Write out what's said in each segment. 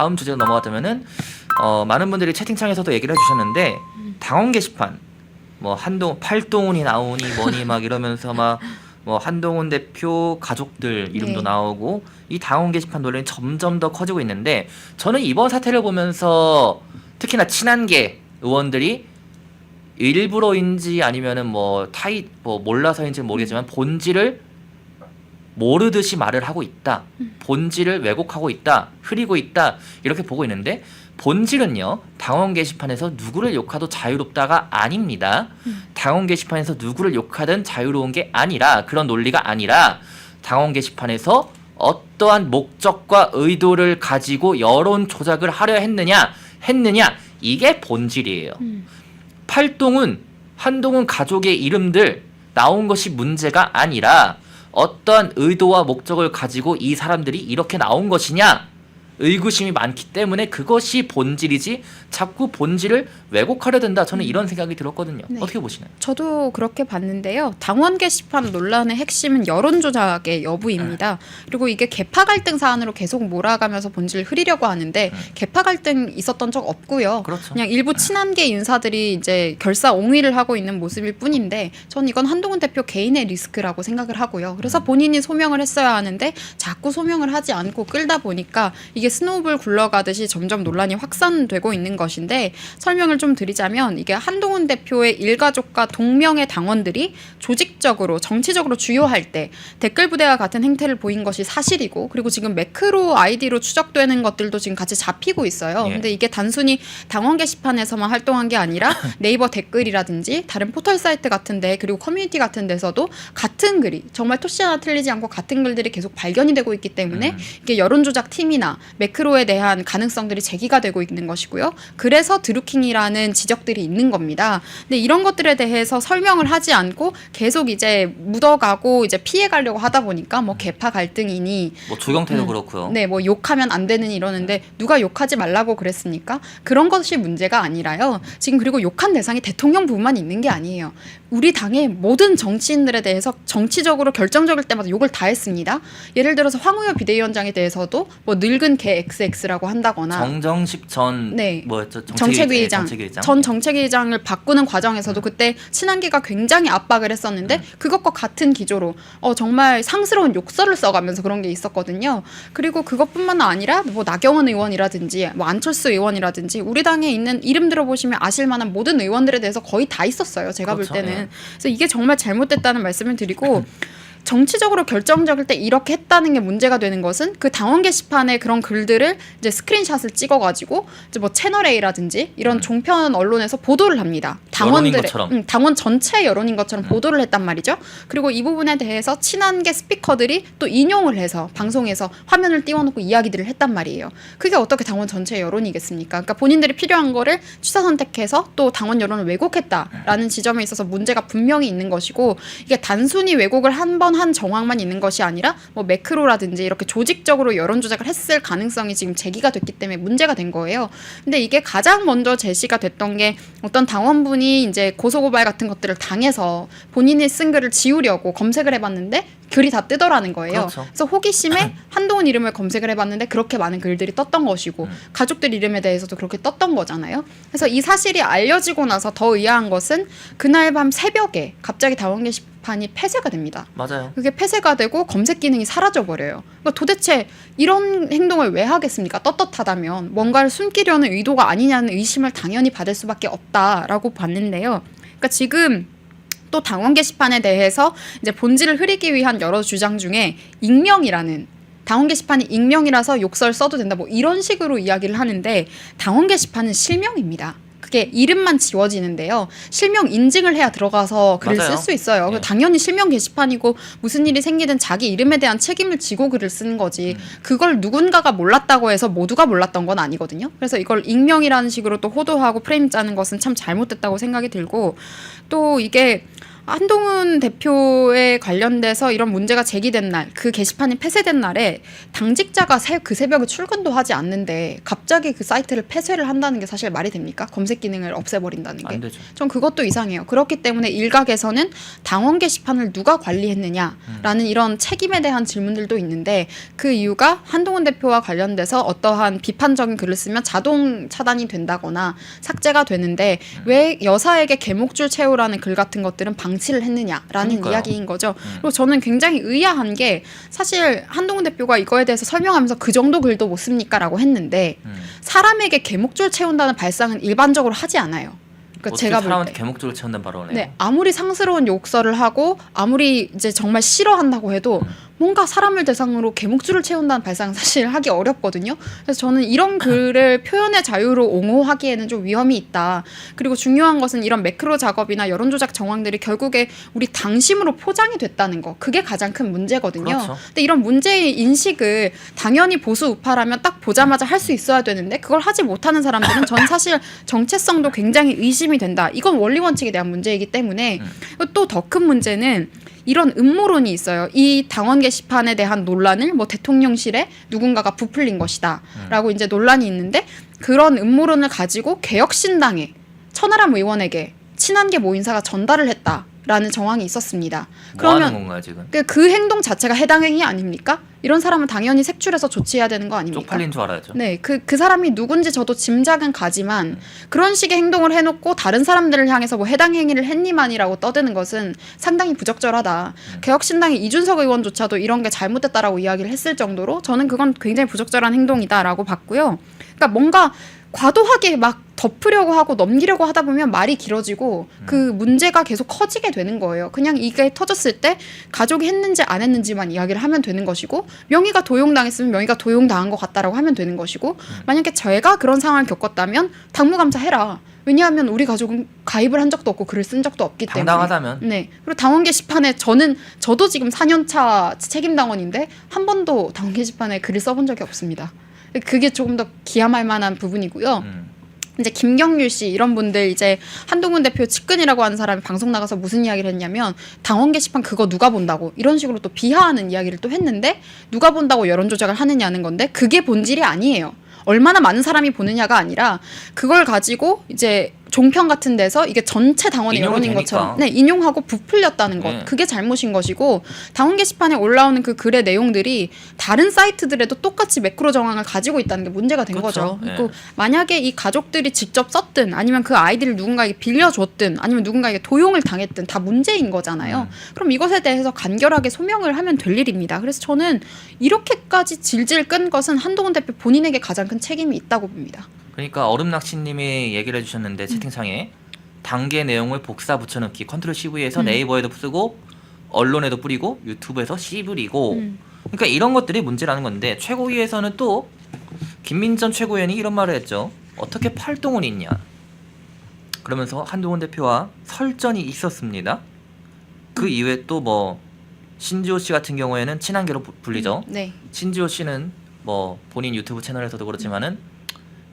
다음 주제로 넘어가자면은 많은 분들이 채팅창에서도 얘기를 해주셨는데 당원 게시판 뭐 팔동훈이 나오니 뭐니 막 이러면서 막 뭐 한동훈 대표 가족들 이름도 네. 나오고 이 당원 게시판 논란이 점점 더 커지고 있는데 저는 이번 사태를 보면서 특히나 친한계 의원들이 일부러인지 아니면은 뭐 몰라서인지 모르겠지만 본질을 모르듯이 말을 하고 있다. 본질을 왜곡하고 있다. 흐리고 있다. 이렇게 보고 있는데 본질은요. 당원 게시판에서 누구를 욕하도 자유롭다가 아닙니다. 당원 게시판에서 누구를 욕하든 자유로운 게 아니라 그런 논리가 아니라 당원 게시판에서 어떠한 목적과 의도를 가지고 여론 조작을 하려 했느냐 이게 본질이에요. 팔동은 한동훈 가족의 이름들 나온 것이 문제가 아니라 어떠한 의도와 목적을 가지고 이 사람들이 이렇게 나온 것이냐 의구심이 많기 때문에 그것이 본질이지 자꾸 본질을 왜곡하려 든다. 저는 이런 생각이 들었거든요. 네. 어떻게 보시나요? 저도 그렇게 봤는데요. 당원 게시판 논란의 핵심은 여론 조작의 여부입니다. 그리고 이게 계파 갈등 사안으로 계속 몰아가면서 본질을 흐리려고 하는데 계파 갈등 있었던 적 없고요. 그렇죠. 그냥 일부 친한계 인사들이 이제 결사옹위를 하고 있는 모습일 뿐인데 전 이건 한동훈 대표 개인의 리스크라고 생각을 하고요. 그래서 본인이 소명을 했어야 하는데 자꾸 소명을 하지 않고 끌다 보니까 이게 스노우볼 굴러가듯이 점점 논란이 확산되고 있는 것인데 설명을 좀 드리자면 이게 한동훈 대표의 일가족과 동명의 당원들이 조직적으로 정치적으로 주요할 때 댓글 부대와 같은 행태를 보인 것이 사실이고 그리고 지금 매크로 아이디로 추적되는 것들도 지금 같이 잡히고 있어요. 예. 근데 이게 단순히 당원 게시판에서만 활동한 게 아니라 네이버 댓글이라든지 다른 포털 사이트 같은데 그리고 커뮤니티 같은 데서도 같은 글이 정말 토시 하나 틀리지 않고 같은 글들이 계속 발견이 되고 있기 때문에 이게 여론조작 팀이나 매크로에 대한 가능성들이 제기가 되고 있는 것이고요. 그래서 드루킹이라는 지적들이 있는 겁니다. 근데 이런 것들에 대해서 설명을 하지 않고 계속 이제 묻어가고 이제 피해가려고 하다 보니까 뭐 계파 갈등이니 뭐 조경태도 그렇고요. 네, 뭐 욕하면 안 되는 이러는데 누가 욕하지 말라고 그랬습니까? 그런 것이 문제가 아니라요. 지금 그리고 욕한 대상이 대통령 부분만 있는 게 아니에요. 우리 당의 모든 정치인들에 대해서 정치적으로 결정적일 때마다 욕을 다 했습니다. 예를 들어서 황우여 비대위원장에 대해서도 뭐 늙은 개 XX라고 한다거나 정정식 전 네. 뭐였죠? 정책위의장 전 정책위의장을 바꾸는 과정에서도 그때 친한계가 굉장히 압박을 했었는데 그것과 같은 기조로 정말 상스러운 욕설을 써가면서 그런 게 있었거든요. 그리고 그것뿐만 아니라 뭐 나경원 의원이라든지 뭐 안철수 의원이라든지 우리 당에 있는 이름 들어보시면 아실 만한 모든 의원들에 대해서 거의 다 있었어요. 제가 그렇죠. 볼 때는. 예. 그래서 이게 정말 잘못됐다는 말씀을 드리고 정치적으로 결정적일 때 이렇게 했다는 게 문제가 되는 것은 그 당원 게시판에 그런 글들을 이제 스크린샷을 찍어가지고 이제 뭐 채널 A라든지 이런 종편 언론에서 보도를 합니다. 당원들의 당원 전체 여론인 것처럼 보도를 했단 말이죠. 그리고 이 부분에 대해서 친한계 스피커들이 또 인용을 해서 방송에서 화면을 띄워놓고 이야기들을 했단 말이에요. 그게 어떻게 당원 전체 여론이겠습니까? 그러니까 본인들이 필요한 거를 취사 선택해서 또 당원 여론을 왜곡했다라는 지점에 있어서 문제가 분명히 있는 것이고 이게 단순히 왜곡을 한 정황만 있는 것이 아니라 뭐 매크로라든지 이렇게 조직적으로 여론 조작을 했을 가능성이 지금 제기가 됐기 때문에 문제가 된 거예요. 근데 이게 가장 먼저 제시가 됐던 게 어떤 당원분이 이제 고소고발 같은 것들을 당해서 본인이 쓴 글을 지우려고 검색을 해봤는데 글이 다 뜨더라는 거예요. 그렇죠. 그래서 호기심에 한동훈 이름을 검색을 해봤는데 그렇게 많은 글들이 떴던 것이고 가족들 이름에 대해서도 그렇게 떴던 거잖아요. 그래서 이 사실이 알려지고 나서 더 의아한 것은 그날 밤 새벽에 갑자기 당원 게시판이 폐쇄가 됩니다. 맞아요. 그게 폐쇄가 되고 검색 기능이 사라져버려요. 그러니까 도대체 이런 행동을 왜 하겠습니까? 떳떳하다면 뭔가를 숨기려는 의도가 아니냐는 의심을 당연히 받을 수밖에 없다라고 봤는데요. 그러니까 지금 또 당원 게시판에 대해서 이제 본질을 흐리기 위한 여러 주장 중에 익명이라는 당원 게시판이 익명이라서 욕설 써도 된다 뭐 이런 식으로 이야기를 하는데 당원 게시판은 실명입니다. 그게 이름만 지워지는데요. 실명 인증을 해야 들어가서 글을 쓸 수 있어요. 예. 당연히 실명 게시판이고 무슨 일이 생기든 자기 이름에 대한 책임을 지고 글을 쓰는 거지. 그걸 누군가가 몰랐다고 해서 모두가 몰랐던 건 아니거든요. 그래서 이걸 익명이라는 식으로 또 호도하고 프레임 짜는 것은 참 잘못됐다고 생각이 들고 또 이게 한동훈 대표에 관련돼서 이런 문제가 제기된 날, 그 게시판이 폐쇄된 날에 당직자가 그 새벽에 출근도 하지 않는데 갑자기 그 사이트를 폐쇄를 한다는 게 사실 말이 됩니까? 검색 기능을 없애버린다는 게. 안 되죠. 전 그것도 이상해요. 그렇기 때문에 일각에서는 당원 게시판을 누가 관리했느냐라는 이런 책임에 대한 질문들도 있는데 그 이유가 한동훈 대표와 관련돼서 어떠한 비판적인 글을 쓰면 자동 차단이 된다거나 삭제가 되는데 왜 여사에게 개목줄 채우라는 글 같은 것들은 방치를 했느냐라는 그러니까요. 이야기인 거죠. 그리고 저는 굉장히 의아한 게 사실 한동훈 대표가 이거에 대해서 설명하면서 그 정도 글도 못 씁니까? 라고 했는데 사람에게 개목줄 채운다는 발상은 일반적으로 하지 않아요. 그러니까 어떻게 제가 볼 사람한테 때. 개목줄을 채운다는 발언을 네, 아무리 상스러운 욕설을 하고 아무리 이제 정말 싫어한다고 해도 뭔가 사람을 대상으로 개목줄을 채운다는 발상은 사실 하기 어렵거든요. 그래서 저는 이런 글을 표현의 자유로 옹호하기에는 좀 위험이 있다. 그리고 중요한 것은 이런 매크로 작업이나 여론조작 정황들이 결국에 우리 당심으로 포장이 됐다는 거. 그게 가장 큰 문제거든요. 그렇죠. 근데 이런 문제의 인식을 당연히 보수 우파라면 딱 보자마자 할 수 있어야 되는데 그걸 하지 못하는 사람들은 전 사실 정체성도 굉장히 의심이 된다. 이건 원리 원칙에 대한 문제이기 때문에 또 더 큰 문제는 이런 음모론이 있어요. 이 당원 게시판에 대한 논란을 뭐 대통령실에 누군가가 부풀린 것이다라고 이제 논란이 있는데 그런 음모론을 가지고 개혁신당에 천하람 의원에게 친한계 모인사가 전달을 했다라는 정황이 있었습니다. 뭐 하는 그러면 건가요 지금? 그 행동 자체가 해당 행위 아닙니까? 이런 사람은 당연히 색출해서 조치해야 되는 거 아닙니까? 쪽팔린 줄 알아야죠. 네, 그 사람이 누군지 저도 짐작은 가지만 그런 식의 행동을 해놓고 다른 사람들을 향해서 뭐 해당 행위를 했니만이라고 떠드는 것은 상당히 부적절하다. 개혁신당의 이준석 의원조차도 이런 게 잘못됐다라고 이야기를 했을 정도로 저는 그건 굉장히 부적절한 행동이다라고 봤고요. 그러니까 뭔가 과도하게 막 덮으려고 하고 넘기려고 하다 보면 말이 길어지고 그 문제가 계속 커지게 되는 거예요. 그냥 이게 터졌을 때 가족이 했는지 안 했는지만 이야기를 하면 되는 것이고 명의가 도용당했으면 명의가 도용당한 것 같다라고 하면 되는 것이고 만약에 제가 그런 상황을 겪었다면 당무감사해라. 왜냐하면 우리 가족은 가입을 한 적도 없고 글을 쓴 적도 없기 때문에. 당당하다면. 네. 그리고 당원 게시판에 저도 지금 4년차 책임 당원인데 한 번도 당원 게시판에 글을 써본 적이 없습니다. 그게 조금 더 기함할 만한 부분이고요. 이제 김경률 씨 이런 분들 이제 한동훈 대표 측근이라고 하는 사람이 방송 나가서 무슨 이야기를 했냐면 당원 게시판 그거 누가 본다고 이런 식으로 또 비하하는 이야기를 또 했는데 누가 본다고 여론 조작을 하느냐는 건데 그게 본질이 아니에요. 얼마나 많은 사람이 보느냐가 아니라 그걸 가지고 이제 종편 같은 데서 이게 전체 당원의 인용이 여론인 되니까. 것처럼 네, 인용하고 부풀렸다는 것. 네. 그게 잘못인 것이고 당원 게시판에 올라오는 그 글의 내용들이 다른 사이트들에도 똑같이 매크로 정황을 가지고 있다는 게 문제가 된 그렇죠. 거죠. 네. 그리고 만약에 이 가족들이 직접 썼든 아니면 그 아이디를 누군가에게 빌려줬든 아니면 누군가에게 도용을 당했든 다 문제인 거잖아요. 그럼 이것에 대해서 간결하게 소명을 하면 될 일입니다. 그래서 저는 이렇게까지 질질 끈 것은 한동훈 대표 본인에게 가장 큰 책임이 있다고 봅니다. 그러니까 얼음낚시님이 얘기를 해주셨는데 채팅창에 단계 내용을 복사 붙여넣기 컨트롤 CV에서 네이버에도 쓰고 언론에도 뿌리고 유튜브에서 씨부리고 그러니까 이런 것들이 문제라는 건데 최고위에서는 또 김민전 최고위원이 이런 말을 했죠. 어떻게 팔동은 있냐 그러면서 한동훈 대표와 설전이 있었습니다. 그 이후에 또 뭐 신지호 씨 같은 경우에는 친한계로 불리죠. 네. 신지호 씨는 뭐 본인 유튜브 채널에서도 그렇지만은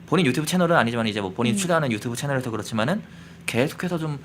본인 유튜브 채널은 아니지만 이제 뭐 본인 출연하는 유튜브 채널에서 그렇지만은 계속해서 좀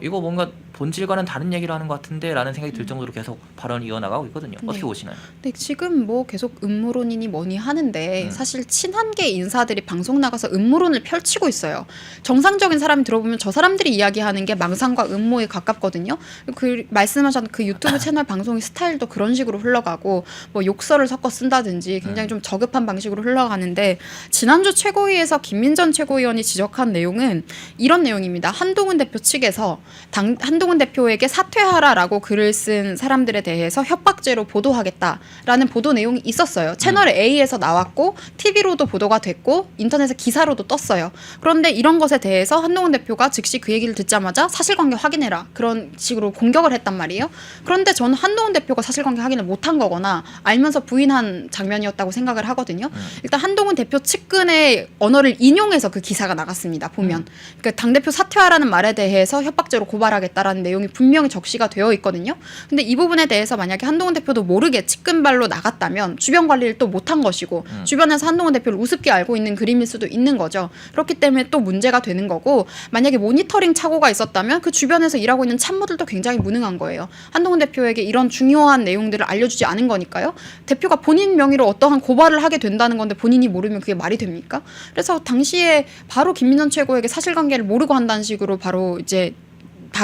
이거 뭔가 본질과는 다른 얘기를 하는 것 같은데라는 생각이 들 정도로 계속 발언이 이어나가고 있거든요. 어떻게 보시나요? 네, 지금 뭐 계속 음모론이니 뭐니 하는데 사실 친한계 인사들이 방송 나가서 음모론을 펼치고 있어요. 정상적인 사람이 들어보면 저 사람들이 이야기하는 게 망상과 음모에 가깝거든요. 그 말씀하셨던 그 유튜브 채널 방송의 스타일도 그런 식으로 흘러가고 뭐 욕설을 섞어 쓴다든지 굉장히 좀 저급한 방식으로 흘러가는데 지난주 최고위에서 김민전 최고위원이 지적한 내용은 이런 내용입니다. 한동훈 대표 측에서 한동훈 대표에게 사퇴하라라고 글을 쓴 사람들에 대해서 협박죄로 보도하겠다라는 보도 내용이 있었어요. 채널 A에서 나왔고 TV로도 보도가 됐고 인터넷에 기사로도 떴어요. 그런데 이런 것에 대해서 한동훈 대표가 즉시 그 얘기를 듣자마자 사실관계 확인해라 그런 식으로 공격을 했단 말이에요. 그런데 저는 한동훈 대표가 사실관계 확인을 못한 거거나 알면서 부인한 장면이었다고 생각을 하거든요. 일단 한동훈 대표 측근의 언어를 인용해서 그 기사가 나갔습니다. 보면 그 당대표 사퇴 사퇴하라는 말에 대해서 협박죄로 고발하겠다라는 내용이 분명히 적시가 되어 있거든요. 근데 이 부분에 대해서 만약에 한동훈 대표도 모르게 측근발로 나갔다면 주변 관리를 또 못한 것이고 주변에서 한동훈 대표를 우습게 알고 있는 그림일 수도 있는 거죠. 그렇기 때문에 또 문제가 되는 거고 만약에 모니터링 착오가 있었다면 그 주변에서 일하고 있는 참모들도 굉장히 무능한 거예요. 한동훈 대표에게 이런 중요한 내용들을 알려주지 않은 거니까요. 대표가 본인 명의로 어떠한 고발을 하게 된다는 건데 본인이 모르면 그게 말이 됩니까? 그래서 당시에 바로 김민전 최고에게 사실관계를 모르고 한다는 식으로 바로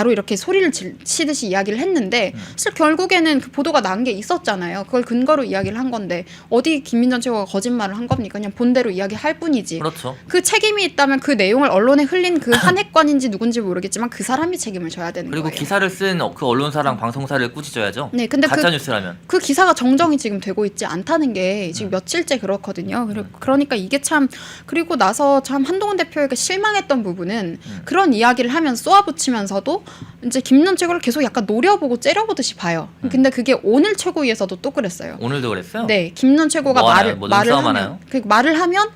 이렇게 소리를 치듯이 이야기를 했는데 사실 결국에는 그 보도가 난 게 있었잖아요. 그걸 근거로 이야기를 한 건데 어디 김민전 최고가 거짓말을 한 겁니까? 그냥 본대로 이야기할 뿐이지. 그렇죠. 그 책임이 있다면 그 내용을 언론에 흘린 그 한핵관인지 누군지 모르겠지만 그 사람이 책임을 져야 되는 그리고 거예요. 기사를 쓴 그 언론사랑 방송사를 꾸짖어야죠. 네, 근데 가짜 뉴스라면. 그 기사가 정정이 지금 되고 있지 않다는 게 지금 며칠째 그렇거든요. 그러니까 이게 참 그리고 나서 참 한동훈 대표에게 실망했던 부분은 그런 이야기를 하면 쏘아붙이면서도 이제 김민전 최고를 계속 약간 노려보고 째려보듯이 봐요. 근데 그게 오늘 최고위에서도 또 그랬어요. 오늘도 그랬어요? 네, 김민전 최고가 뭐 말을 눈싸움 하면 하나요?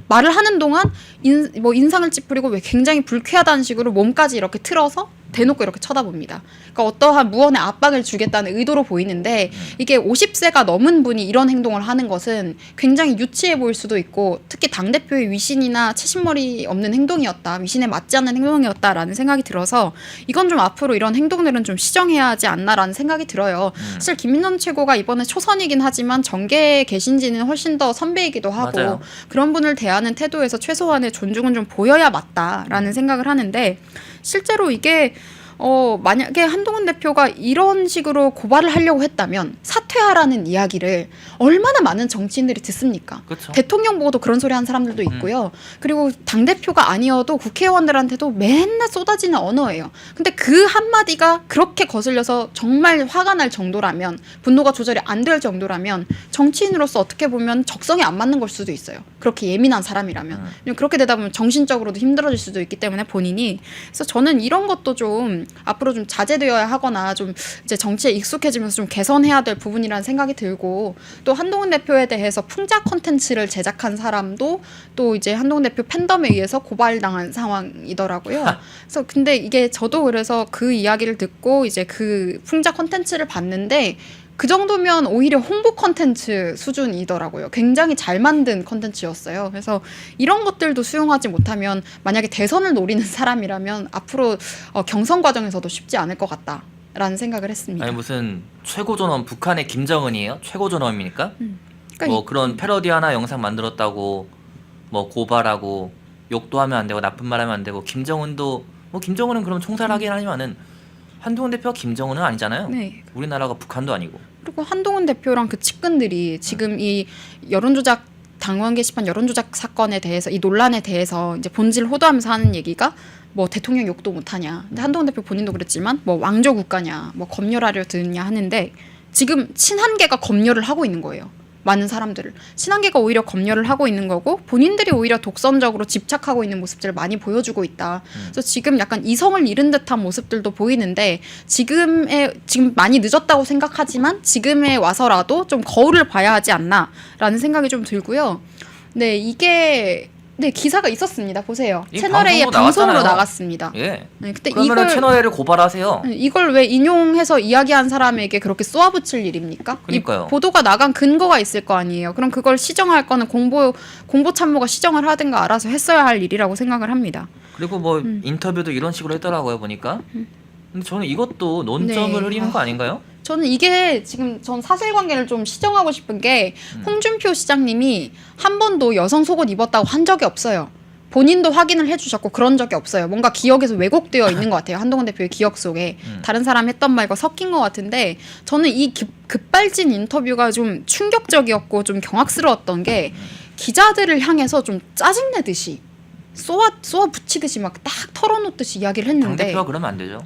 말을 하는 동안 인상을 찌푸리고 왜 굉장히 불쾌하다는 식으로 몸까지 이렇게 틀어서 대놓고 이렇게 쳐다봅니다. 그러니까 어떠한 무언의 압박을 주겠다는 의도로 보이는데 이게 50세가 넘은 분이 이런 행동을 하는 것은 굉장히 유치해 보일 수도 있고 특히 당대표의 위신이나 채신머리 없는 행동이었다. 위신에 맞지 않는 행동이었다라는 생각이 들어서 이건 좀 앞으로 이런 행동들은 좀 시정해야 하지 않나라는 생각이 들어요. 사실 김민전 최고가 이번에 초선이긴 하지만 정계에 계신 지는 훨씬 더 선배이기도 하고 맞아요. 그런 분을 대하는 태도에서 최소한의 존중은 좀 보여야 맞다라는 생각을 하는데 실제로 이게 만약에 한동훈 대표가 이런 식으로 고발을 하려고 했다면 사퇴하라는 이야기를 얼마나 많은 정치인들이 듣습니까? 그렇죠. 대통령 보고도 그런 소리 한 사람들도 있고요. 그리고 당대표가 아니어도 국회의원들한테도 맨날 쏟아지는 언어예요. 근데 그 한마디가 그렇게 거슬려서 정말 화가 날 정도라면 분노가 조절이 안 될 정도라면 정치인으로서 어떻게 보면 적성에 안 맞는 걸 수도 있어요. 그렇게 예민한 사람이라면. 그렇게 되다 보면 정신적으로도 힘들어질 수도 있기 때문에 본인이 그래서 저는 이런 것도 좀 앞으로 좀 자제되어야 하거나 좀 이제 정치에 익숙해지면서 좀 개선해야 될 부분이라는 생각이 들고 또 한동훈 대표에 대해서 풍자 콘텐츠를 제작한 사람도 또 이제 한동훈 대표 팬덤에 의해서 고발당한 상황이더라고요. 그래서 근데 이게 저도 그래서 그 이야기를 듣고 이제 그 풍자 콘텐츠를 봤는데 그 정도면 오히려 홍보 컨텐츠 수준이더라고요. 굉장히 잘 만든 컨텐츠였어요. 그래서 이런 것들도 수용하지 못하면 만약에 대선을 노리는 사람이라면 앞으로 경선 과정에서도 쉽지 않을 것 같다라는 생각을 했습니다. 아니 무슨 최고 존엄 북한의 김정은이에요? 최고 존엄입니까? 그러니까 뭐 그런 패러디 하나 영상 만들었다고 뭐 고발하고 욕도 하면 안 되고 나쁜 말 하면 안 되고 김정은도 뭐 김정은은 그럼 총살하긴 하지만은 한동훈 대표가 김정은은 아니잖아요. 네. 우리나라가 북한도 아니고. 그리고 한동훈 대표랑 그 측근들이 지금 이 여론조작 당원 게시판 여론조작 사건에 대해서 이 논란에 대해서 이제 본질 호도하면서 하는 얘기가 뭐 대통령 욕도 못하냐. 근데 한동훈 대표 본인도 그랬지만 뭐 왕조 국가냐, 뭐 검열하려 드냐 하는데 지금 친한계가 검열을 하고 있는 거예요. 많은 사람들을 친한계가 오히려 검열을 하고 있는 거고 본인들이 오히려 독선적으로 집착하고 있는 모습들을 많이 보여주고 있다. 그래서 지금 약간 이성을 잃은 듯한 모습들도 보이는데 지금 많이 늦었다고 생각하지만 지금에 와서라도 좀 거울을 봐야 하지 않나라는 생각이 좀 들고요. 네, 이게 네 기사가 있었습니다. 보세요. 채널A의 방송으로 나갔습니다. 예. 네, 그때 그러면 채널A를 고발하세요. 이걸 왜 인용해서 이야기한 사람에게 그렇게 쏘아붙일 일입니까? 그러니까요. 이 보도가 나간 근거가 있을 거 아니에요. 그럼 그걸 시정할 거는 공보 참모가 시정을 하든가 알아서 했어야 할 일이라고 생각을 합니다. 그리고 뭐 인터뷰도 이런 식으로 했더라고요 보니까. 근데 저는 이것도 논점을 네. 흐리는 거 아닌가요? 저는 이게 지금 전 사실관계를 좀 시정하고 싶은 게 홍준표 시장님이 한 번도 여성 속옷 입었다고 한 적이 없어요. 본인도 확인을 해주셨고 그런 적이 없어요. 뭔가 기억에서 왜곡되어 있는 것 같아요. 한동훈 대표의 기억 속에 다른 사람 했던 말과 섞인 것 같은데 저는 이 급발진 인터뷰가 좀 충격적이었고 좀 경악스러웠던 게 기자들을 향해서 좀 짜증내듯이 쏘아 붙이듯이 막 딱 털어놓듯이 이야기를 했는데 당대표가 그러면 안 되죠.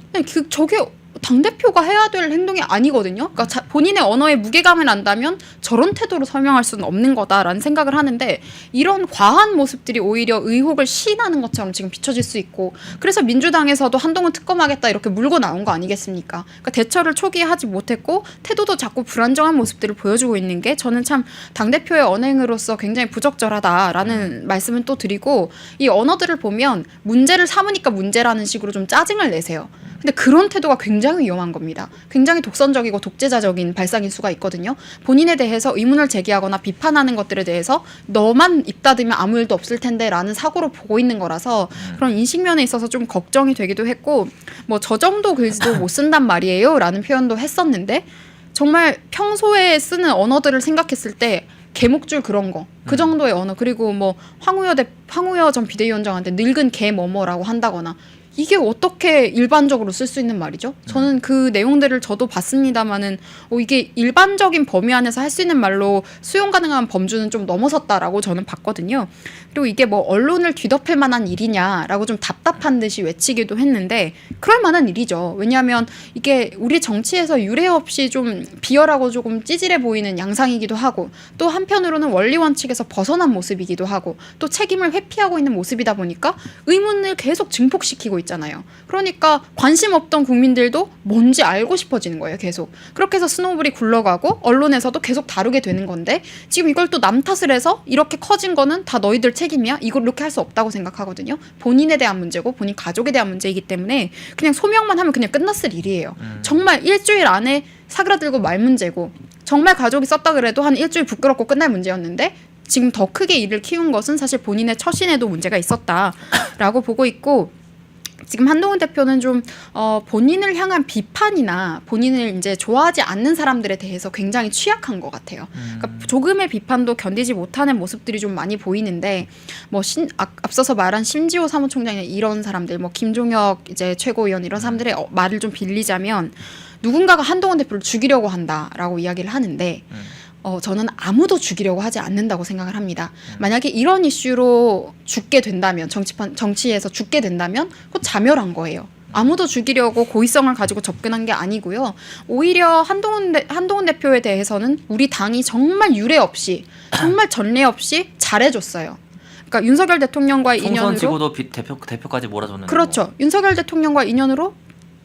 저게 당대표가 해야 될 행동이 아니거든요. 그러니까 본인의 언어에 무게감을 안다면 저런 태도로 설명할 수는 없는 거다라는 생각을 하는데 이런 과한 모습들이 오히려 의혹을 시인하는 것처럼 지금 비춰질 수 있고 그래서 민주당에서도 한동훈 특검하겠다 이렇게 물고 나온 거 아니겠습니까? 그러니까 대처를 초기에 하지 못했고 태도도 자꾸 불안정한 모습들을 보여주고 있는 게 저는 참 당대표의 언행으로서 굉장히 부적절하다라는 말씀을 또 드리고 이 언어들을 보면 문제를 삼으니까 문제라는 식으로 좀 짜증을 내세요. 근데 그런 태도가 굉장히 위험한 겁니다. 굉장히 독선적이고 독재자적인 발상일 수가 있거든요. 본인에 대해서 의문을 제기하거나 비판하는 것들에 대해서 너만 입 닫으면 아무 일도 없을 텐데 라는 사고로 보고 있는 거라서 그런 인식면에 있어서 좀 걱정이 되기도 했고 뭐 저 정도 글도 못 쓴단 말이에요 라는 표현도 했었는데 정말 평소에 쓰는 언어들을 생각했을 때 개목줄 그런 거 그 정도의 언어 그리고 뭐 황우여 전 비대위원장한테 늙은 개 뭐뭐라고 한다거나 이게 어떻게 일반적으로 쓸 수 있는 말이죠? 저는 그 내용들을 저도 봤습니다마는 이게 일반적인 범위 안에서 할 수 있는 말로 수용 가능한 범주는 좀 넘어섰다라고 저는 봤거든요. 그리고 이게 뭐 언론을 뒤덮을 만한 일이냐라고 좀 답답한 듯이 외치기도 했는데 그럴 만한 일이죠. 왜냐하면 이게 우리 정치에서 유례 없이 좀 비열하고 조금 찌질해 보이는 양상이기도 하고 또 한편으로는 원리 원칙에서 벗어난 모습이기도 하고 또 책임을 회피하고 있는 모습이다 보니까 의문을 계속 증폭시키고 있잖아요. 그러니까 관심 없던 국민들도 뭔지 알고 싶어지는 거예요. 계속. 그렇게 해서 스노우볼이 굴러가고 언론에서도 계속 다루게 되는 건데 지금 이걸 또 남 탓을 해서 이렇게 커진 거는 다 너희들 책임이야? 이걸 이렇게 할 수 없다고 생각하거든요. 본인에 대한 문제고 본인 가족에 대한 문제이기 때문에 그냥 소명만 하면 그냥 끝났을 일이에요. 정말 일주일 안에 사그라들고 말 문제고 정말 가족이 썼다 그래도 한 일주일 부끄럽고 끝날 문제였는데 지금 더 크게 일을 키운 것은 사실 본인의 처신에도 문제가 있었다라고 보고 있고 지금 한동훈 대표는 좀 본인을 향한 비판이나 본인을 이제 좋아하지 않는 사람들에 대해서 굉장히 취약한 것 같아요. 그러니까 조금의 비판도 견디지 못하는 모습들이 좀 많이 보이는데 뭐 앞서서 말한 심지호 사무총장이나 이런 사람들, 뭐 김종혁 이제 최고위원 이런 사람들의 말을 좀 빌리자면 누군가가 한동훈 대표를 죽이려고 한다라고 이야기를 하는데. 저는 아무도 죽이려고 하지 않는다고 생각을 합니다. 만약에 이런 이슈로 죽게 된다면 정치에서 죽게 된다면 그건 자멸한 거예요. 아무도 죽이려고 고의성을 가지고 접근한 게 아니고요. 오히려 한동훈 대표에 대해서는 우리 당이 정말 유례 없이 정말 전례 없이 잘해줬어요. 그러니까 윤석열 대통령과의 인연으로 총선 지고도 대표까지 몰아줬는데 그렇죠. 윤석열 대통령과 인연으로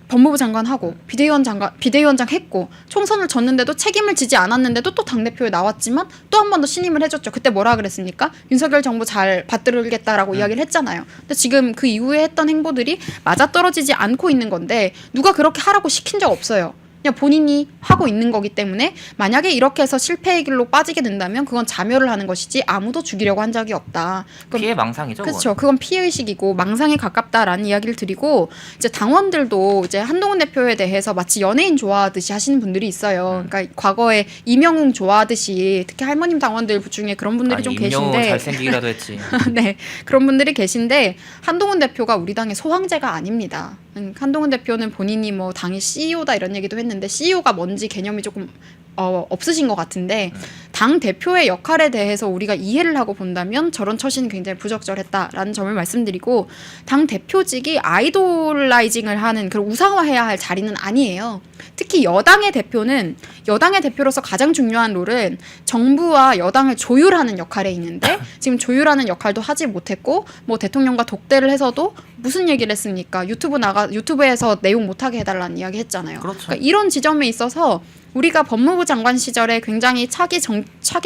법무부 장관하고 비대위원장 했고 총선을 졌는데도 책임을 지지 않았는데도 또 당대표에 나왔지만 또 한 번 더 신임을 해줬죠. 그때 뭐라 그랬습니까? 윤석열 정부 잘 받들겠다라고 이야기를 했잖아요. 근데 지금 그 이후에 했던 행보들이 맞아떨어지지 않고 있는 건데 누가 그렇게 하라고 시킨 적 없어요. 그냥 본인이 하고 있는 거기 때문에 만약에 이렇게 해서 실패의 길로 빠지게 된다면 그건 자멸을 하는 것이지 아무도 죽이려고 한 적이 없다. 피해 망상이죠. 그렇죠. 그건 피해의식이고 망상에 가깝다라는 이야기를 드리고 이제 당원들도 이제 한동훈 대표에 대해서 마치 연예인 좋아하듯이 하시는 분들이 있어요. 그러니까 과거에 이명웅 좋아하듯이 특히 할머님 당원들 중에 그런 분들이 좀 계신데 이명웅 잘생기기라도 했지. 네, 그런 분들이 계신데 한동훈 대표가 우리 당의 소황제가 아닙니다. 한동훈 대표는 본인이 뭐 당의 CEO다 이런 얘기도 했는데 CEO가 뭔지 개념이 조금 없으신 것 같은데 당 대표의 역할에 대해서 우리가 이해를 하고 본다면 저런 처신이 굉장히 부적절했다라는 점을 말씀드리고 당 대표직이 아이돌라이징을 하는 그런 우상화해야 할 자리는 아니에요. 특히 여당의 대표로서 가장 중요한 롤은 정부와 여당을 조율하는 역할에 있는데 지금 조율하는 역할도 하지 못했고 뭐 대통령과 독대를 해서도 무슨 얘기를 했습니까? 유튜브에서 내용 못하게 해달라는 이야기 했잖아요. 그렇죠. 그러니까 이런 지점에 있어서 우리가 법무부 장관 시절에 굉장히 차기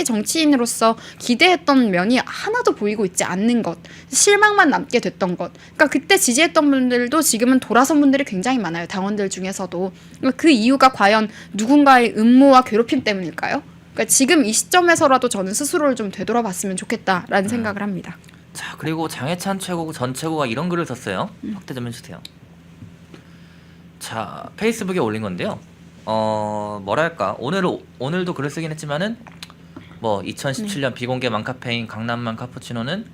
정치인으로서 기대했던 면이 하나도 보이고 있지 않는 것, 실망만 남게 됐던 것. 그러니까 그때 지지했던 분들도 지금은 돌아선 분들이 굉장히 많아요. 당원들 중에서도. 그러니까 그 이유가 과연 누군가의 음모와 괴롭힘 때문일까요? 그러니까 지금 이 시점에서라도 저는 스스로를 좀 되돌아봤으면 좋겠다라는 생각을 합니다. 자, 그리고 장해찬 전 최고가 이런 글을 썼어요. 확대 좀 해주세요. 자, 페이스북에 올린 건데요. 뭐랄까 오늘도 글을 쓰긴 했지만은 뭐 2017년 비공개 맘카페인 강남맘 카푸치노는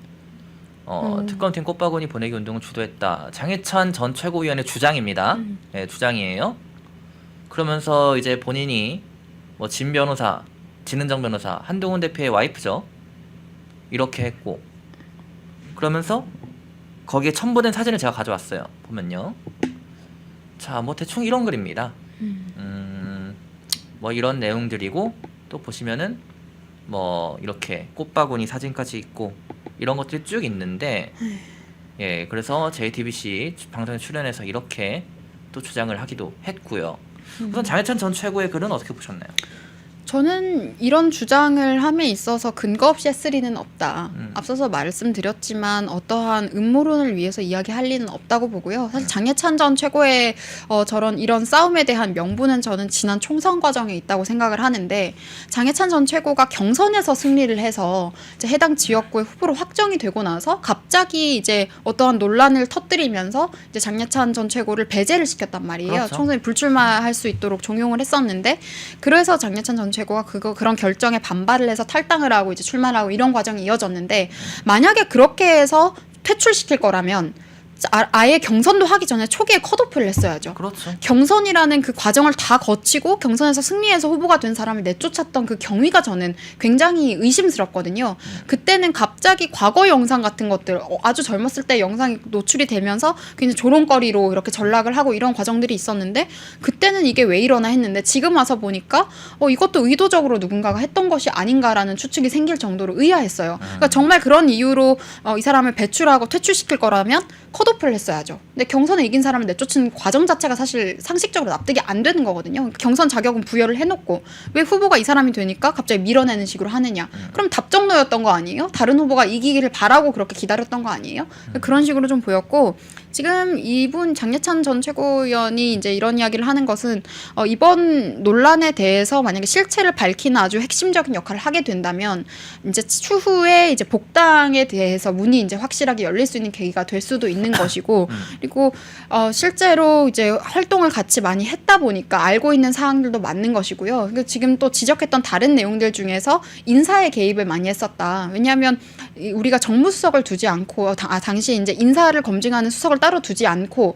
특검팀 꽃바구니 보내기 운동을 주도했다. 장해찬 전 최고위원의 주장입니다. 네, 주장이에요. 그러면서 이제 본인이 뭐 진은정 변호사, 한동훈 대표의 와이프죠. 이렇게 했고 그러면서 거기에 첨부된 사진을 제가 가져왔어요. 보면요. 자, 뭐 대충 이런 글입니다. 뭐 이런 내용들이고 또 보시면은 뭐 이렇게 꽃바구니 사진까지 있고 이런 것들이 쭉 있는데 예, 그래서 JTBC 방송에 출연해서 이렇게 또 주장을 하기도 했고요. 우선 장해찬 전 최고의 글은 어떻게 보셨나요? 저는 이런 주장을 함에 있어서 근거 없이 했을 리는 없다. 앞서서 말씀드렸지만 어떠한 음모론을 위해서 이야기할 리는 없다고 보고요. 사실 장해찬 전 최고의 저런 이런 싸움에 대한 명분은 저는 지난 총선 과정에 있다고 생각을 하는데 장해찬 전 최고가 경선에서 승리를 해서 이제 해당 지역구의 후보로 확정이 되고 나서 갑자기 이제 어떠한 논란을 터뜨리면서 이제 장해찬 전 최고를 배제를 시켰단 말이에요. 그렇죠. 총선에 불출마할 수 있도록 종용을 했었는데 그래서 장해찬 전 최고가 그런 결정에 반발을 해서 탈당을 하고 이제 출마를 하고 이런 과정이 이어졌는데 만약에 그렇게 해서 퇴출시킬 거라면 아예 경선도 하기 전에 초기에 컷오프를 했어야죠. 그렇죠. 경선이라는 그 과정을 다 거치고 경선에서 승리해서 후보가 된 사람을 내쫓았던 그 경위가 저는 굉장히 의심스럽거든요. 그때는 갑자기 과거 영상 같은 것들 아주 젊었을 때 영상이 노출이 되면서 굉장히 조롱거리로 이렇게 전락을 하고 이런 과정들이 있었는데 그때는 이게 왜 이러나 했는데 지금 와서 보니까 이것도 의도적으로 누군가가 했던 것이 아닌가라는 추측이 생길 정도로 의아했어요. 그러니까 정말 그런 이유로 이 사람을 배출하고 퇴출시킬 거라면 컷오프를 했어야죠. 근데 경선에 이긴 사람을 내쫓은 과정 자체가 사실 상식적으로 납득이 안 되는 거거든요. 경선 자격은 부여를 해놓고 왜 후보가 이 사람이 되니까 갑자기 밀어내는 식으로 하느냐. 그럼 답정너였던 거 아니에요? 다른 후보가 이기기를 바라고 그렇게 기다렸던 거 아니에요? 그런 식으로 좀 보였고 지금 이분 장해찬 전 최고위원이 이제 이런 이야기를 하는 것은 이번 논란에 대해서 만약에 실체를 밝히는 아주 핵심적인 역할을 하게 된다면 이제 추후에 이제 복당에 대해서 문이 이제 확실하게 열릴 수 있는 계기가 될 수도 있는 것이고 그리고 실제로 이제 활동을 같이 많이 했다 보니까 알고 있는 사항들도 맞는 것이고요. 지금 또 지적했던 다른 내용들 중에서 인사에 개입을 많이 했었다. 왜냐하면 우리가 정무수석을 두지 않고 당시 이제 인사를 검증하는 수석을 따로 두지 않고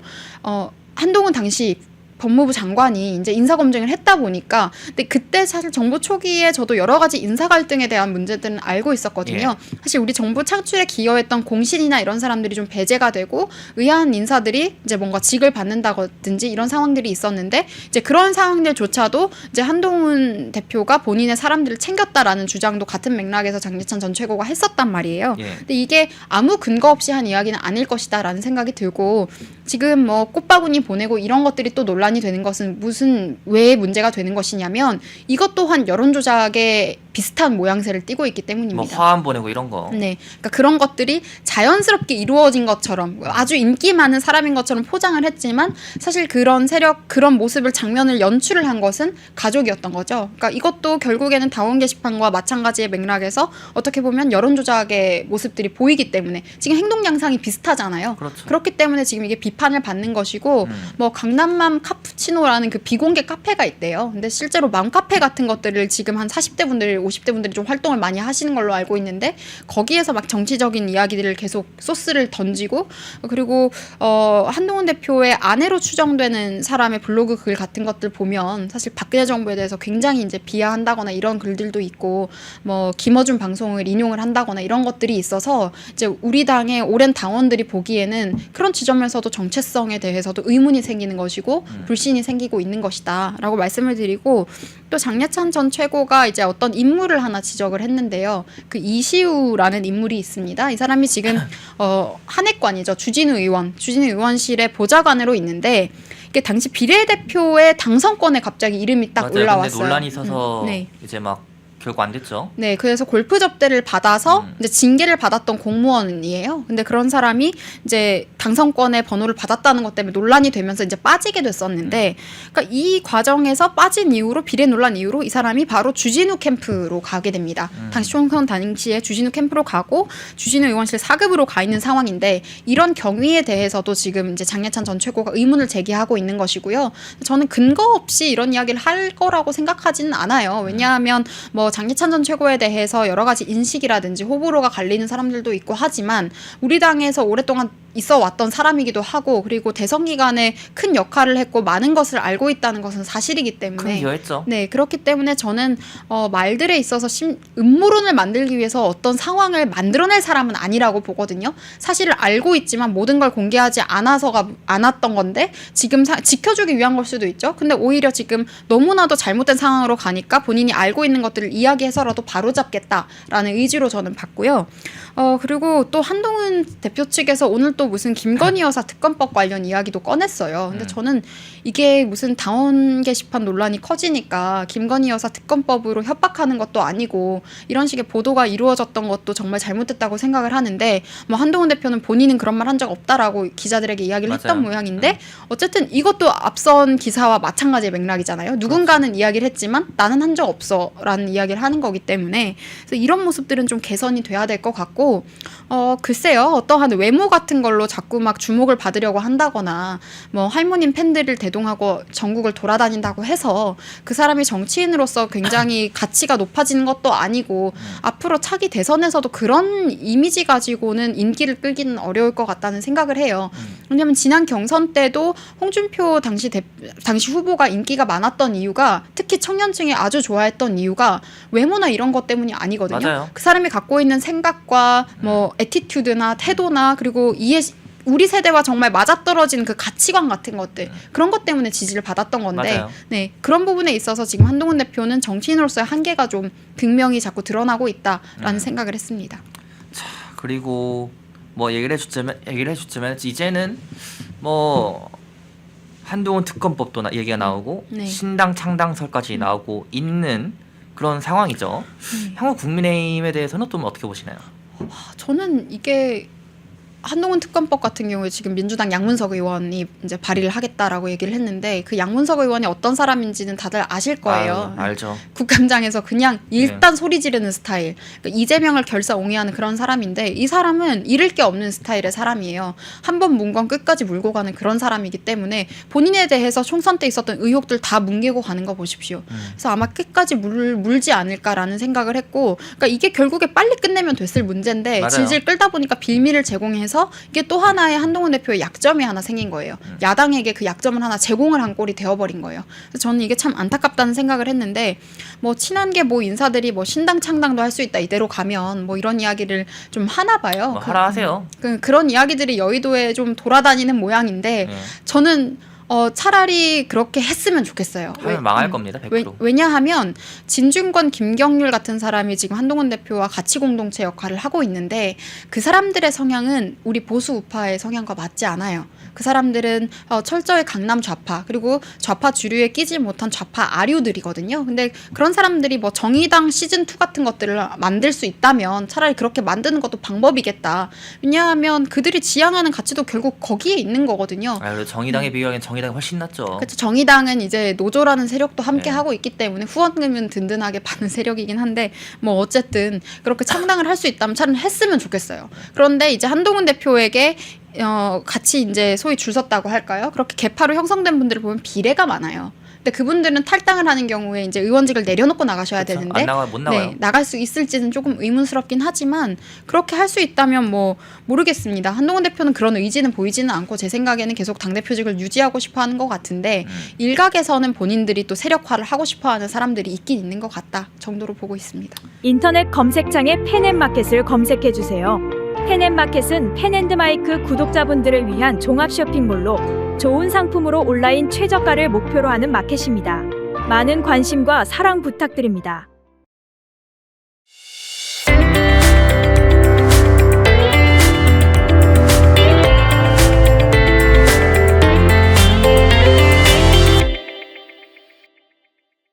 한동훈 당시 법무부 장관이 이제 인사 검증을 했다 보니까 근데 그때 사실 정부 초기에 저도 여러 가지 인사 갈등에 대한 문제들은 알고 있었거든요. 사실 우리 정부 창출에 기여했던 공신이나 이런 사람들이 좀 배제가 되고 의아한 인사들이 이제 뭔가 직을 받는다든지 이런 상황들이 있었는데 이제 그런 상황들조차도 이제 한동훈 대표가 본인의 사람들을 챙겼다라는 주장도 같은 맥락에서 장해찬 전 최고가 했었단 말이에요. 근데 이게 아무 근거 없이 한 이야기는 아닐 것이다라는 생각이 들고 지금 뭐 꽃바구니 보내고 이런 것들이 또 논란이 되는 것은 왜 문제가 되는 것이냐면 이것 또한 여론 조작에 비슷한 모양새를 띠고 있기 때문입니다. 뭐 화환 보내고 이런 거. 네, 그러니까 그런 것들이 자연스럽게 이루어진 것처럼 아주 인기 많은 사람인 것처럼 포장을 했지만 사실 그런 세력, 그런 모습을 장면을 연출을 한 것은 가족이었던 거죠. 그러니까 이것도 결국에는 당원 게시판과 마찬가지의 맥락에서 어떻게 보면 여론 조작의 모습들이 보이기 때문에 지금 행동 양상이 비슷하잖아요. 그렇죠. 그렇기 때문에 지금 이게 비판을 받는 것이고 뭐 강남맘 카푸치노라는 그 비공개 카페가 있대요. 근데 실제로 맘카페 같은 것들을 지금 한 40대 분들 50대 분들이 좀 활동을 많이 하시는 걸로 알고 있는데 거기에서 막 정치적인 이야기들을 계속 소스를 던지고 그리고 한동훈 대표의 아내로 추정되는 사람의 블로그 글 같은 것들 보면 사실 박근혜 정부에 대해서 굉장히 이제 비하한다거나 이런 글들도 있고 뭐 김어준 방송을 인용을 한다거나 이런 것들이 있어서 이제 우리 당의 오랜 당원들이 보기에는 그런 지점에서도 정체성에 대해서도 의문이 생기는 것이고 불신이 생기고 있는 것이다라고 말씀을 드리고 또 장해찬 전 최고가 이제 어떤 인물을 하나 지적을 했는데요. 그 이시우라는 인물이 있습니다. 이 사람이 지금 한핵관이죠. 주진우 의원실의 보좌관으로 있는데 이게 당시 비례대표의 당선권에 갑자기 이름이 딱 맞아요. 올라왔어요. 근데 논란이 있어서 네. 이제 막 결국 안 됐죠. 네, 그래서 골프 접대를 받아서 이제 징계를 받았던 공무원이에요. 근데 그런 사람이 이제 당선권의 번호를 받았다는 것 때문에 논란이 되면서 이제 빠지게 됐었는데, 그러니까 이 과정에서 빠진 이후로 비례 논란 이후로 이 사람이 바로 주진우 캠프로 가게 됩니다. 당시 총선 당시에 주진우 캠프로 가고 주진우 의원실 4급으로 가 있는 상황인데 이런 경위에 대해서도 지금 이제 장해찬 전 최고가 의문을 제기하고 있는 것이고요. 저는 근거 없이 이런 이야기를 할 거라고 생각하지는 않아요. 왜냐하면 뭐 장기찬 전 최고에 대해서 여러 가지 인식이라든지 호불호가 갈리는 사람들도 있고 하지만 우리 당에서 오랫동안 있어 왔던 사람이기도 하고 그리고 대선 기간에 큰 역할을 했고 많은 것을 알고 있다는 것은 사실이기 큰 때문에 기여했죠. 네, 그렇기 때문에 저는 말들에 있어서 음모론을 만들기 위해서 어떤 상황을 만들어낼 사람은 아니라고 보거든요. 사실을 알고 있지만 모든 걸 공개하지 않았던 건데 지금 지켜주기 위한 걸 수도 있죠. 근데 오히려 지금 너무나도 잘못된 상황으로 가니까 본인이 알고 있는 것들을 이야기해서라도 바로잡겠다라는 의지로 저는 봤고요. 그리고 또 한동훈 대표 측에서 오늘 또 무슨 김건희 여사 특검법 관련 이야기도 꺼냈어요. 근데 저는 이게 무슨 당원 게시판 논란이 커지니까 김건희 여사 특검법으로 협박하는 것도 아니고 이런 식의 보도가 이루어졌던 것도 정말 잘못됐다고 생각을 하는데 뭐 한동훈 대표는 본인은 그런 말 한 적 없다라고 기자들에게 이야기를 맞아요. 했던 모양인데 어쨌든 이것도 앞선 기사와 마찬가지의 맥락이잖아요. 누군가는 이야기를 했지만 나는 한 적 없어라는 이야기를 하는 거기 때문에 그래서 이런 모습들은 좀 개선이 돼야 될 것 같고 글쎄요. 어떠한 외모 같은 걸로 자꾸 막 주목을 받으려고 한다거나 뭐 할머님 팬들을 대동하고 전국을 돌아다닌다고 해서 그 사람이 정치인으로서 굉장히 가치가 높아지는 것도 아니고 앞으로 차기 대선에서도 그런 이미지 가지고는 인기를 끌기는 어려울 것 같다는 생각을 해요. 왜냐하면 지난 경선 때도 홍준표 당시 후보가 인기가 많았던 이유가 특히 청년층이 아주 좋아했던 이유가 외모나 이런 것 때문이 아니거든요. 맞아요. 그 사람이 갖고 있는 생각과 뭐 애티튜드나 태도나 그리고 우리 세대와 정말 맞아떨어지는 그 가치관 같은 것들 그런 것 때문에 지지를 받았던 건데 맞아요. 네, 그런 부분에 있어서 지금 한동훈 대표는 정치인으로서의 한계가 좀 극명히 자꾸 드러나고 있다라는 생각을 했습니다. 자, 그리고 뭐 얘기를 해줬자면 이제는 뭐 한동훈 특검법도 얘기가 나오고 네. 신당 창당설까지 나오고 있는 그런 상황이죠. 향후 국민의힘에 대해서는 또 어떻게 보시나요? 저는 이게 한동훈 특검법 같은 경우에 지금 민주당 양문석 의원이 이제 발의를 하겠다라고 얘기를 했는데 그 양문석 의원이 어떤 사람인지는 다들 아실 거예요. 알죠. 국감장에서 그냥 일단 소리 지르는 스타일. 그러니까 이재명을 결사옹위하는 그런 사람인데 이 사람은 잃을 게 없는 스타일의 사람이에요. 한 번 문 건 끝까지 물고 가는 그런 사람이기 때문에 본인에 대해서 총선 때 있었던 의혹들 다 뭉개고 가는 거 보십시오. 그래서 아마 끝까지 물지 않을까라는 생각을 했고 그러니까 이게 결국에 빨리 끝내면 됐을 문제인데 맞아요. 질질 끌다 보니까 빌미를 제공해서 이게 또 하나의 한동훈 대표의 약점이 하나 생긴 거예요. 야당에게 그 약점을 하나 제공을 한 꼴이 되어버린 거예요. 그래서 저는 이게 참 안타깝다는 생각을 했는데 뭐 친한 게 뭐 인사들이 뭐 신당 창당도 할 수 있다 이대로 가면 뭐 이런 이야기를 좀 하나 봐요. 뭐 하라 하세요. 그런 이야기들이 여의도에 좀 돌아다니는 모양인데 저는 차라리 그렇게 했으면 좋겠어요. 하면 망할 겁니다. 100%. 왜냐하면 진중권, 김경률 같은 사람이 지금 한동훈 대표와 가치 공동체 역할을 하고 있는데 그 사람들의 성향은 우리 보수 우파의 성향과 맞지 않아요. 그 사람들은 철저히 강남 좌파 그리고 좌파 주류에 끼지 못한 좌파 아류들이거든요. 근데 그런 사람들이 뭐 정의당 시즌2 같은 것들을 만들 수 있다면 차라리 그렇게 만드는 것도 방법이겠다. 왜냐하면 그들이 지향하는 가치도 결국 거기에 있는 거거든요. 그래도 정의당에 비교하기엔 정의당이 훨씬 낫죠. 그렇죠. 정의당은 이제 노조라는 세력도 함께 하고 있기 때문에 후원금은 든든하게 받는 세력이긴 한데 뭐 어쨌든 그렇게 창당을 할 수 있다면 차라리 했으면 좋겠어요. 그런데 이제 한동훈 대표에게 같이 이제 소위 줄 섰다고 할까요? 그렇게 개파로 형성된 분들을 보면 비례가 많아요. 근데 그분들은 탈당을 하는 경우에 이제 의원직을 내려놓고 나가셔야 그렇죠. 되는데 못 나와요. 네, 나갈 수 있을지는 조금 의문스럽긴 하지만 그렇게 할 수 있다면 뭐 모르겠습니다. 한동훈 대표는 그런 의지는 보이지는 않고 제 생각에는 계속 당대표직을 유지하고 싶어하는 것 같은데 일각에서는 본인들이 또 세력화를 하고 싶어하는 사람들이 있긴 있는 것 같다 정도로 보고 있습니다. 인터넷 검색창에 펜앤마켓을 검색해주세요. 펜앤마켓은 펜앤드마이크 구독자분들을 위한 종합 쇼핑몰로 좋은 상품으로 온라인 최저가를 목표로 하는 마켓입니다. 많은 관심과 사랑 부탁드립니다.